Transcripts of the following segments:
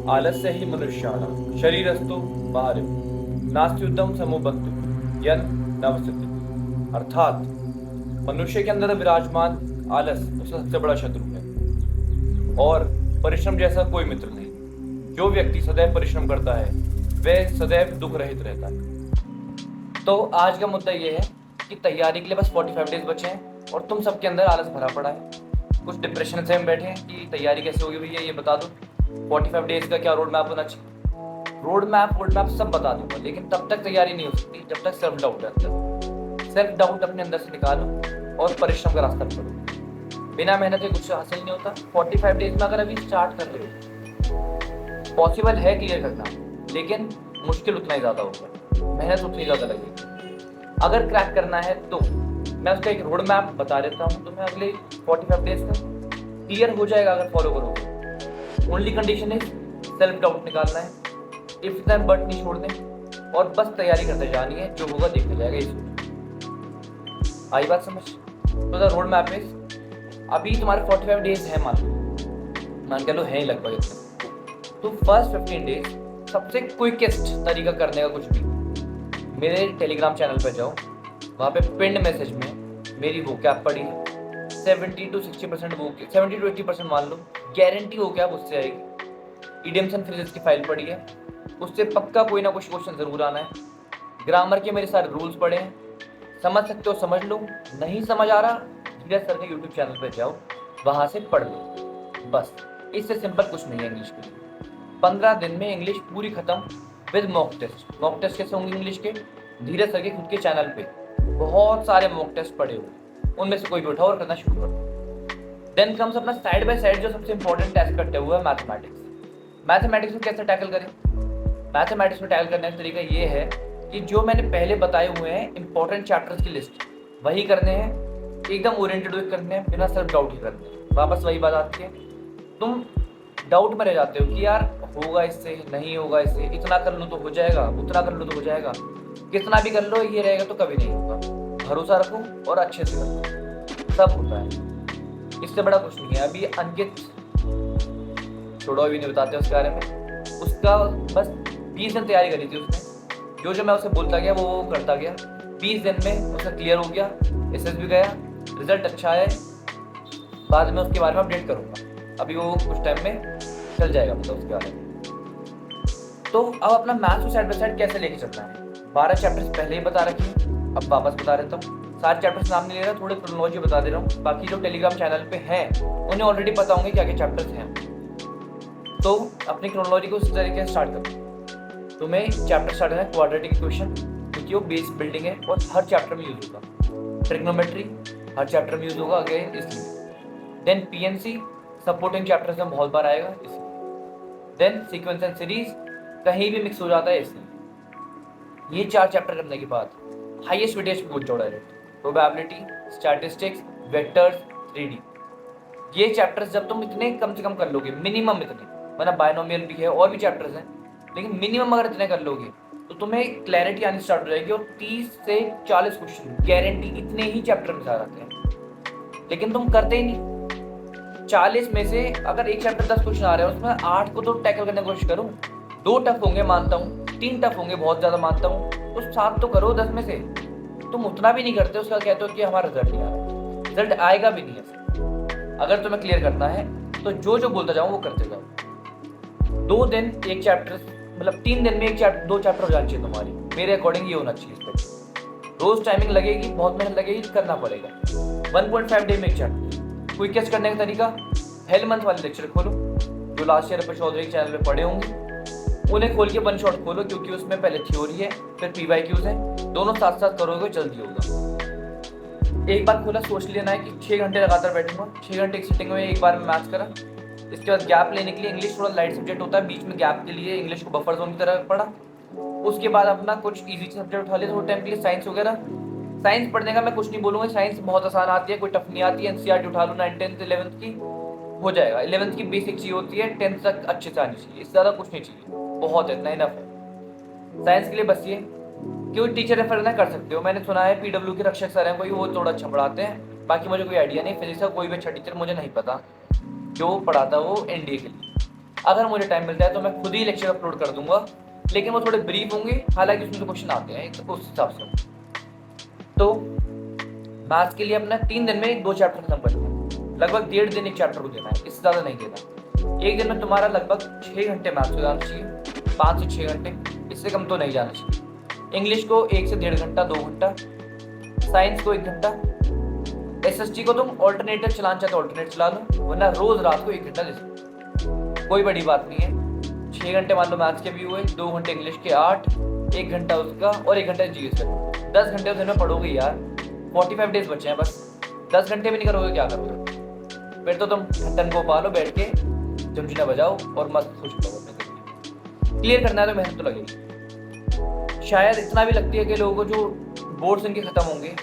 आलस्य ही मनुष्याणां शरीरस्थो महारिव नास्त्युत्तम समुपत्ति यन नवसिद्धि। अर्थात मनुष्य के अंदर विराजमान आलस उसका सबसे बड़ा शत्रु है और परिश्रम जैसा कोई मित्र नहीं। जो व्यक्ति सदैव परिश्रम करता है वह सदैव दुख रहित रहता है। तो आज का मुद्दा यह है कि तैयारी के लिए बस 45 डेज बचे हैं और तुम सबके अंदर आलस भरा पड़ा है। कुछ डिप्रेशन से हम बैठे हैं कि तैयारी कैसे होगी भैया, ये बता दो। 45 डेज का क्या रोड मैप होना चाहिए? रोड मैप सब बता दूंगा, लेकिन तब तक तैयारी नहीं हो सकती जब तक सेल्फ डाउट है अंदर। सेल्फ डाउट अपने अंदर से निकालो और परिश्रम का रास्ता पकड़ो। बिना मेहनत के कुछ हासिल नहीं होता। 45 डेज में अगर अभी स्टार्ट कर रहे हो, पॉसिबल है क्लियर करना, लेकिन मुश्किल उतना ही ज़्यादा होगा, मेहनत उतनी ज़्यादा लगेगी। अगर क्रैक करना है तो मैं उसका एक रोड मैप बता देता हूँ तुम्हें। अगले 45 डेज का क्लियर हो जाएगा अगर फॉलो करोगे। ओनली कंडीशन है सेल्फ डाउट निकालना है, इफ देन बट नहीं छोड़ने और बस तैयारी करते जानी है। जो होगा देखा जाएगा। इस आई बात समझ? तो द रोड मैप इज, अभी तुम्हारे 45 डेज है, मान के लो है ही लगभग इतना। तो फर्स्ट 15 डेज सबसे क्विकेस्ट तरीका करने का कुछ भी, मेरे टेलीग्राम चैनल पे जाओ, वहाँ पे पिंड मैसेज में मेरी वोकैब पड़ी है। 70 to 60% वो 70 to 80% मान लो गारंटी वोकैब उससे आएगी। इडियम्स एंड फ्रेजेस की फाइल पड़ी है, उससे पक्का कोई ना कुछ क्वेश्चन जरूर आना है। ग्रामर के मेरे सारे रूल्स पड़े हैं, समझ सकते हो समझ लो, नहीं समझ आ रहा धीरज सर के यूट्यूब चैनल पे जाओ, वहाँ से पढ़ लो। बस इससे सिंपल कुछ नहीं है इंग्लिश के लिए। 15 दिन में इंग्लिश पूरी खत्म with mock test. Mock test कैसे होंगे इंग्लिश के? धीरज सर के खुद के चैनल पे बहुत सारे मॉक टेस्ट पड़े हुए, उनमें से कोई भी उठाओ और करना शुरू करो। देन कम्स अपना साइड बाय साइड जो सबसे इंपॉर्टेंट एस्पेक्ट है वो है मैथमेटिक्स। मैथमेटिक्स में कैसे टैकल करें? मैथमेटिक्स में टैकल करने का तरीका ये है कि जो मैंने पहले बताए हुए हैं इंपॉर्टेंट चैप्टर्स की लिस्ट वही करने हैं, एकदम ओरिएंटेड वे करने हैं, बिना सेल्फ डाउट ही करने हैं। वापस वही बात आती है, तुम डाउट में रह जाते हो कि यार होगा इससे, नहीं होगा इससे, इतना कर लो तो हो जाएगा, उतना कर लो तो हो जाएगा, कितना भी कर लो ये रहेगा तो कभी नहीं होगा। भरोसा रखो और अच्छे से करो, सब होता है। इससे बड़ा कुछ नहीं है। अभी अंकित, छोड़ो अभी नहीं बताते उसके बारे में, उसका बस 20 दिन तैयारी करी थी उसने। जो मैं उसे बोलता गया वो करता गया। 20 दिन में उसका क्लियर हो गया, एसएस भी गया, रिजल्ट अच्छा है। बाद में उसके बारे में अपडेट करूँगा, अभी वो कुछ टाइम में चल जाएगा मतलब उसके बारे में। तो अब अपना मैथ्स को साइड बाय साइड कैसे लेके चलना है, 12 चैप्टर्स पहले ही बता रखे हैं, अब वापस बता देता हूँ। सारे चैप्टर्स नाम नहीं ले रहा, थोड़े क्रोनोलॉजी बता दे रहा हूँ। बाकी जो टेलीग्राम चैनल पे हैं उन्हें ऑलरेडी पता होंगे क्या क्या चैप्टर्स हैं। तो अपनी क्रोनोलॉजी को उस तरीके से स्टार्ट करो। तुम्हें चैप्टर स्टार्ट है क्वाड्रेटिक इक्वेशन, क्योंकि वो बेस बिल्डिंग है और हर चैप्टर में यूज होगा। ट्रिग्नोमेट्री हर चैप्टर में यूज होगा अगेन इसलिए। देन पीएनसी सपोर्टिंग चैप्टर्स में बहुत बार आएगा इसलिए। देन सीक्वेंस एंड सीरीज कहीं भी मिक्स हो जाता है इसलिए। ये 4 चैप्टर करने के बाद हाईएस्ट वेटेज पे पूछ जाओ direct, probability, statistics, vectors, 3D। ये चैप्टर्स जब तुम इतने कम से कम कर लोगे, मिनिमम इतने, मतलब बायनोमियल भी है और भी चैप्टर्स हैं, लेकिन मिनिमम अगर इतने कर लोगे तो तुम्हें क्लैरिटी आनी स्टार्ट हो जाएगी और 30 से 40 क्वेश्चन गारंटी इतने ही चैप्टर में आ जाते हैं। लेकिन तुम करते ही नहीं। 40 में से अगर एक चैप्टर 10 क्वेश्चन आ रहे हैं उसमें 8 को तो टैकल करने की कोशिश करो। 2 टफ होंगे मानता हूँ, 3 टफ होंगे बहुत ज़्यादा मानता हूँ, तो 7 तो करो 10 में से। तुम उतना भी नहीं करते, उसका कहते हो कि हमारा रिजल्ट नहीं आ रहा, रिजल्ट आएगा भी नहीं है। अगर तुम्हें क्लियर करना है तो जो जो बोलता जाऊँ वो करते जाओ। 2 दिन एक चैप्टर, मतलब 3 दिन में एक चैप्टर 2 चैप्टर हो जानी चाहिए तुम्हारी, मेरे अकॉर्डिंग ये होना चाहिए। इस पर रोज टाइमिंग लगेगी, बहुत मेहनत लगेगी, करना पड़ेगा। 1.5 डे में एक चैप्टर। क्विकेस्ट करने का तरीका, हेल मंथ वाले लेक्चर खोलो जो लास्ट ईयर पर चौधरी के चैनल पे पढ़े होंगे, उन्हें खोल के वन शॉट खोलो, क्योंकि उसमें पहले थ्योरी है फिर PYQs है, दोनों साथ साथ करोगे जल्दी होगा। एक बार खोला सोच लेना है कि 6 घंटे लगातार बैठूंगा, 6 घंटे की सिटिंग में एक बार में मैथ्स करा। इसके बाद गैप लेने के लिए, इंग्लिश थोड़ा लाइट सब्जेक्ट होता है, बीच में गैप के लिए इंग्लिश को बफर जोन की तरह पढ़ा। उसके बाद अपना कुछ इजी सब्जेक्ट उठा लिया थोड़े टाइम के लिए, साइंस वगैरह। साइंस पढ़ने का मैं कुछ नहीं बोलूँगा, साइंस बहुत आसान आती है, कोई टफ नहीं आती है। NCERT उठा लो 9th 10th 11th की, हो जाएगा। 11th की बेसिक चाहिए होती है, 10th तक अच्छे से आनी चाहिए, इससे ज़्यादा कुछ नहीं चाहिए, बहुत इतना इनफ है साइंस के लिए। बस ये क्यों टीचर रेफर ना कर सकते हो, मैंने सुना है PW के रक्षक सर हैं कोई, वो थोड़ा अच्छा पढ़ाते हैं, बाकी मुझे कोई आइडिया नहीं। फिजिक्स का कोई भी अच्छा टीचर मुझे नहीं पता जो पढ़ाता वो NDA के लिए। अगर मुझे टाइम मिलता है तो मैं खुद ही लेक्चर अपलोड कर दूंगा, लेकिन वो थोड़े ब्रीफ होंगे, हालांकि उसमें क्वेश्चन आते हैं तो उस हिसाब से। तो मैथ्स के लिए अपना 3 दिन में 2 चैप्टर खत्म करना है, लगभग 1.5 दिन एक चैप्टर को देना है, इससे ज़्यादा नहीं देना। एक दिन में तुम्हारा लगभग 6 घंटे मैथ्स को जाना चाहिए, 5 से 6 घंटे, इससे कम तो नहीं जाना चाहिए। इंग्लिश को 1 से 1.5 घंटा, 2 घंटा, साइंस को 1 घंटा, SST को तुम ऑल्टरनेटर चलाना चाहते हो ऑल्टरनेट चला लो, वरना रोज रात को 1 घंटा दे सकते, कोई बड़ी बात नहीं है। 6 घंटे मान लो मैथ्स के भी हुए, 2 घंटे इंग्लिश के, 8, 1 घंटा उसका और 1 घंटा GS का, 10 घंटे दिन में पढ़ोगे यार। 45 डेज बचे हैं बस, 10 घंटे भी नहीं करोगे क्या करोगे? फिर तो तुम टन को पालो बैठ के, झुमझुना बजाओ और मस्त खुश रहो। क्लियर करना है तो मेहनत तो लगेगी। शायद इतना भी लगती है कि लोगों को जो बोर्ड्स इनके खत्म होंगे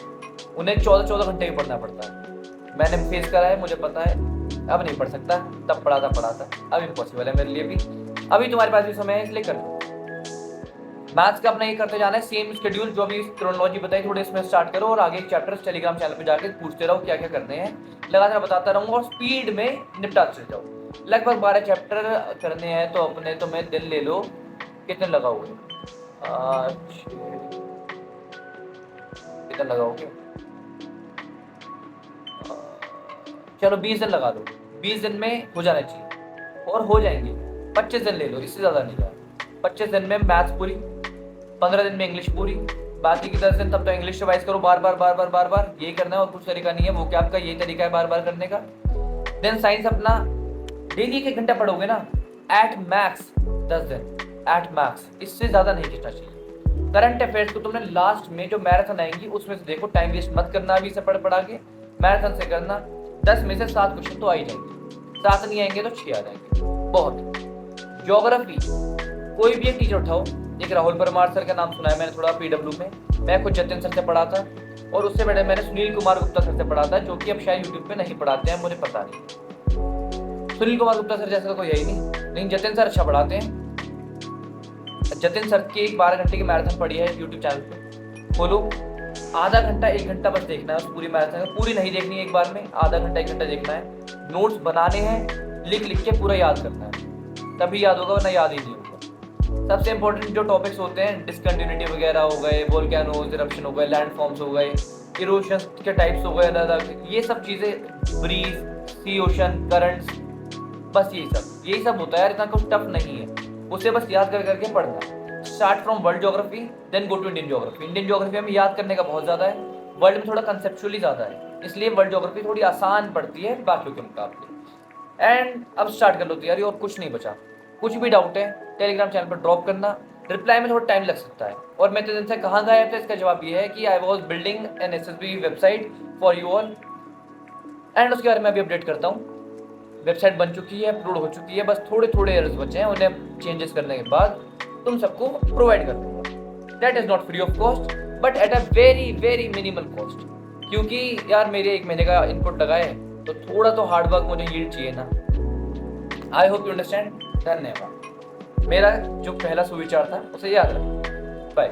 उन्हें 14 घंटे भी पढ़ना पड़ता है। मैंने फेस करा है, मुझे पता है। अब नहीं पढ़ सकता, तब पढ़ा था, अब इम्पॉसिबल है मेरे लिए भी। अभी तुम्हारे पास भी समय है, इसलिए कर लो। मैथ्स का अपना ये करते जाना है, सेम शेड्यूल जो अभी क्रोनोलॉजी बताई, थोड़े इसमें स्टार्ट करो और आगे चैप्टर्स टेलीग्राम चैनल पे जाके पूछते रहो क्या क्या करने हैं, लगातार बताता रहूंगा और स्पीड में निपटाते चले जाओ। लगभग 12 चैप्टर करने हैं तो अपने तुम्हें दिन ले लो, कितने लगाओगे? कितने लगाओगे? चलो 20 दिन लगा दो, 20 दिन में हो जाना चाहिए और हो जाएंगे। 25 दिन ले लो, इससे ज़्यादा नहीं जाए। 25 दिन में मैथ्स पूरी, 15 दिन में इंग्लिश पूरी, बाकी की 10 दिन तब तो इंग्लिश रिवाइज करो बार बार यही करना है और कुछ तरीका नहीं है। वो क्या आपका यही तरीका है बार बार करने का। देन साइंस अपना डेली 1 घंटा पढ़ोगे ना, एट मैक्स 10 दिन, एट मैक्स, इससे ज़्यादा नहीं खींचना चाहिए। करंट अफेयर्स को तुमने लास्ट में जो मैराथन आएंगी उसमें से देखो, टाइम वेस्ट मत करना अभी से पढ़ा के, मैराथन से करना। 10 में से 7 क्वेश्चन तो आ ही जाएंगे, 7 नहीं आएंगे तो 6 आ जाएंगे, बहुत। ज्योग्राफी कोई भी एक टीचर उठाओ, एक राहुल परमार सर का नाम सुना है मैंने थोड़ा PW में, मैं खुद जतिन सर से पढ़ा था और उससे पहले मैंने सुनील कुमार गुप्ता सर से पढ़ा था, जो कि अब शायद यूट्यूब पे नहीं पढ़ाते हैं, मुझे पता नहीं। सुनील कुमार गुप्ता सर जैसा तो कोई है ही नहीं, लेकिन जतिन सर अच्छा पढ़ाते हैं। जतिन सर की एक 12 घंटे की मैराथन पड़ी है यूट्यूब चैनल पे, खोलो, आधा घंटा 1 घंटा बस देखना है उस पूरी मैराथन, पूरी नहीं देखनी है एक बार में, आधा घंटा 1 घंटा देखना है। नोट्स बनाने हैं, लिख के पूरा याद करना है, तभी याद होगा, वरना याद ही नहीं होगा। सबसे इंपॉर्टेंट जो टॉपिक्स होते हैं, डिसकंटिन्यूटी वगैरह हो गए, वोल्केनोज, इरप्शन हो गए, लैंड फॉर्म्स हो गए, इरोशन के टाइप्स हो गए अलग अलग, ये सब चीज़ें, ब्रीज, सी ओशन, करंट्स, बस यही सब होता है यार, इतना कुछ टफ नहीं है, उसे बस याद कर करके पढ़ना। Start from world geography, then go to Indian geography. Indian geography में याद करने का बहुत ज़्यादा है, वर्ल्ड में थोड़ा कंसेप्चुअली ज़्यादा है, इसलिए वर्ल्ड ज्योग्राफी थोड़ी आसान पड़ती है बाकियों के मुकाबले। एंड अब स्टार्ट कर लो तैयारी, और कुछ नहीं बचा। कुछ भी डाउट है टेलीग्राम चैनल पर ड्रॉप करना, रिप्लाई में थोड़ा टाइम लग सकता है। और मैं दिन से कहाँ गया था, इसका जवाब ये है कि I was building an SSB website for you all, and उसके बारे में अभी अपडेट करता हूँ। वेबसाइट बन चुकी है, अपलोड हो चुकी है, बस थोड़े एरर्स बचे हैं, उन्हें चेंजेस करने के बाद तुम सबको प्रोवाइड कर दूंगा। That is not free of cost, but at a very minimal cost, क्योंकि यार मेरे 1 महीने का इनपुट लगा है, तो थोड़ा तो हार्डवर्क मुझे यील्ड चाहिए ना। I hope you understand. धन्यवाद। मेरा जो पहला सुविचार था उसे याद रखो। बाय।